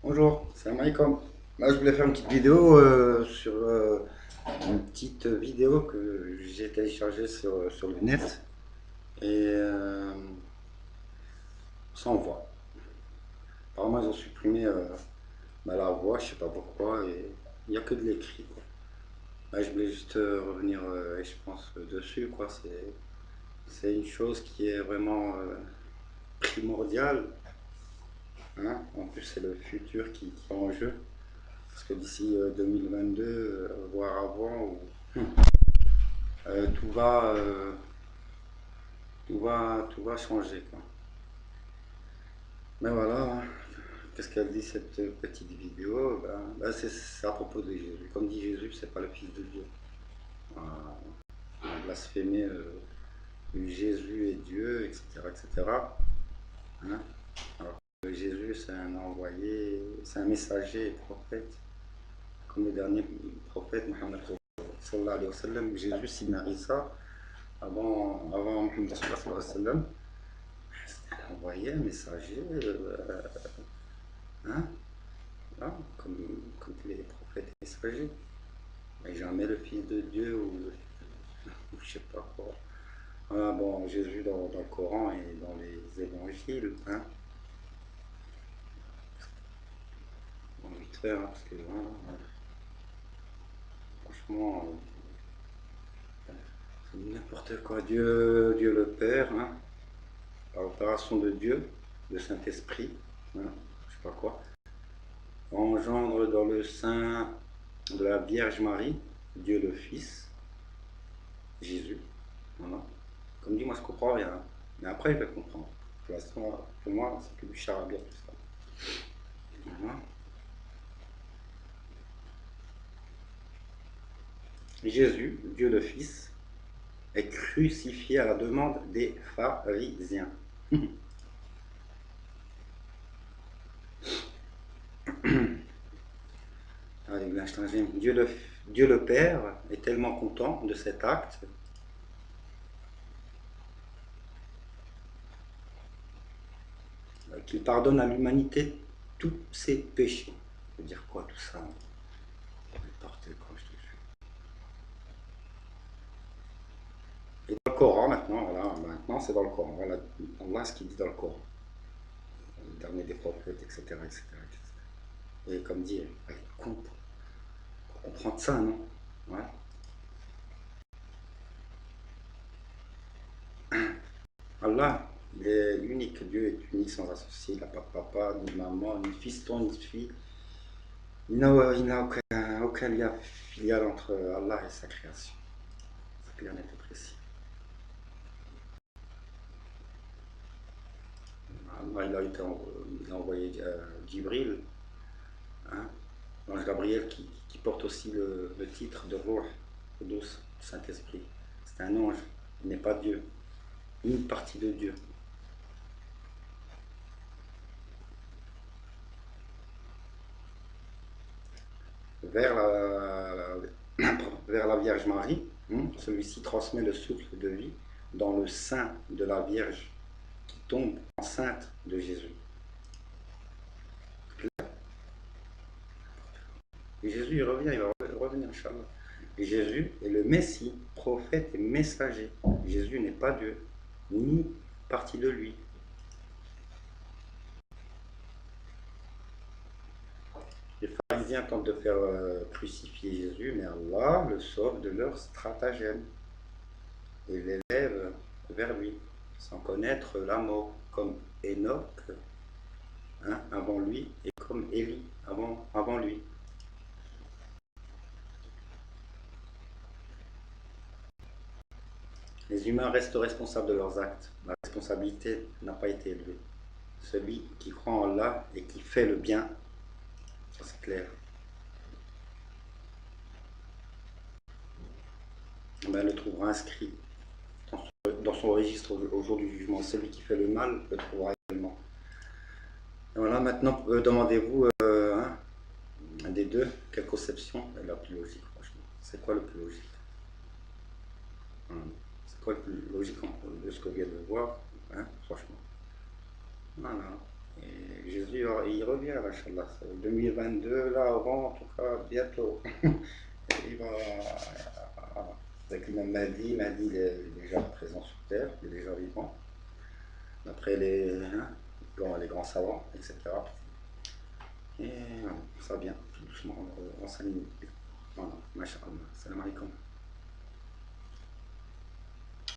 Bonjour, c'est Maïkom. Là, je voulais faire une petite vidéo sur une petite vidéo que j'ai téléchargée sur le net et sans voix. Apparemment, ils ont supprimé la voix, je sais pas pourquoi, et il n'y a que de l'écrit, quoi. Là, je voulais juste revenir, et je pense, dessus, quoi. C'est une chose qui est vraiment primordiale, hein. En plus, c'est le futur qui est en jeu. Parce que d'ici 2022, voire avant, euh, tout va, euh, tout va changer, quoi. Mais voilà, hein. Qu'est-ce qu'elle dit cette petite vidéo? C'est à propos de Jésus. Comme dit Jésus, c'est pas le Fils de Dieu. On a blasphémé Jésus est Dieu, etc., etc. Hein. Alors que Jésus, c'est un envoyé, c'est un messager et prophète, comme le dernier prophète Mohammed sallallahu alayhi wa sallam. Jésus, s'il n'a ça avant Mohammed sallallahu alayhi wa sallam, envoyé un messager, hein, là, comme tous les prophètes messagers, mais jamais le Fils de Dieu ou je sais pas quoi. Ah, bon, Jésus dans le Coran et dans les évangiles, hein, on vite fait, hein, parce que voilà, franchement, c'est n'importe quoi. Dieu le Père, hein, par opération de Dieu, le Saint-Esprit, hein, je sais pas quoi, engendre dans le sein de la Vierge Marie, Dieu le Fils, Jésus. Voilà. Comme dit, moi je comprends rien. Mais après, je vais comprendre. Pour l'instant, pour moi, c'est que du charabia tout ça. Voilà. Jésus, Dieu le Fils, est crucifié à la demande des pharisiens. Dieu le, Dieu le Père est tellement content de cet acte qu'il pardonne à l'humanité tous ses péchés. Ça veut dire quoi tout ça? N'importe quoi, je te jure. Et dans le Coran maintenant, voilà, maintenant c'est dans le Coran. Voilà, Allah ce qu'il dit dans le Coran. Le dernier des prophètes, etc., etc., etc. Et comme dit, avec con pour comprendre ça, non? Ouais. Allah, il est unique. Dieu est unique sans associé. Il n'a pas de papa, ni de maman, ni fiston, ni de fille. Il n'a aucun lien filial entre Allah et sa création. C'est clair, net et précis. Allah, il a envoyé Djibril, hein, l'ange Gabriel, qui porte aussi le titre de Ruh, le douce Saint-Esprit. C'est un ange, il n'est pas Dieu, ni une partie de Dieu. Vers vers la Vierge Marie, hein, celui-ci transmet le souffle de vie dans le sein de la Vierge qui tombe enceinte de Jésus. Et Jésus, il revient, il va revenir, Inch'Allah. Et Jésus est le Messie, prophète et messager. Jésus n'est pas Dieu, ni partie de lui. Les pharisiens tentent de faire crucifier Jésus, mais Allah le sauve de leur stratagème et l'élève vers lui, sans connaître la mort, comme Enoch, hein, avant lui, et comme Élie avant lui. Les humains restent responsables de leurs actes. La responsabilité n'a pas été élevée. Celui qui croit en Allah et qui fait le bien, ça c'est clair, ben, le trouvera inscrit dans son registre au jour du jugement. Celui qui fait le mal le trouvera également. Et voilà, maintenant, demandez-vous, hein, un des deux, quelle conception est la plus logique, franchement. C'est quoi le plus logique? C'est quoi le plus logique de ce que vient de voir, hein, franchement? Voilà. Et Jésus, il revient, Inch'Allah. 2022, là, avant, en tout cas, bientôt. Il va, avec l'imam Mahdi, Mahdi il est déjà présent sur Terre, il est déjà vivant. D'après les grands savants, etc. Et ça vient, tout doucement, on s'aligne. Voilà, Masha'Allah. Salam alaikum.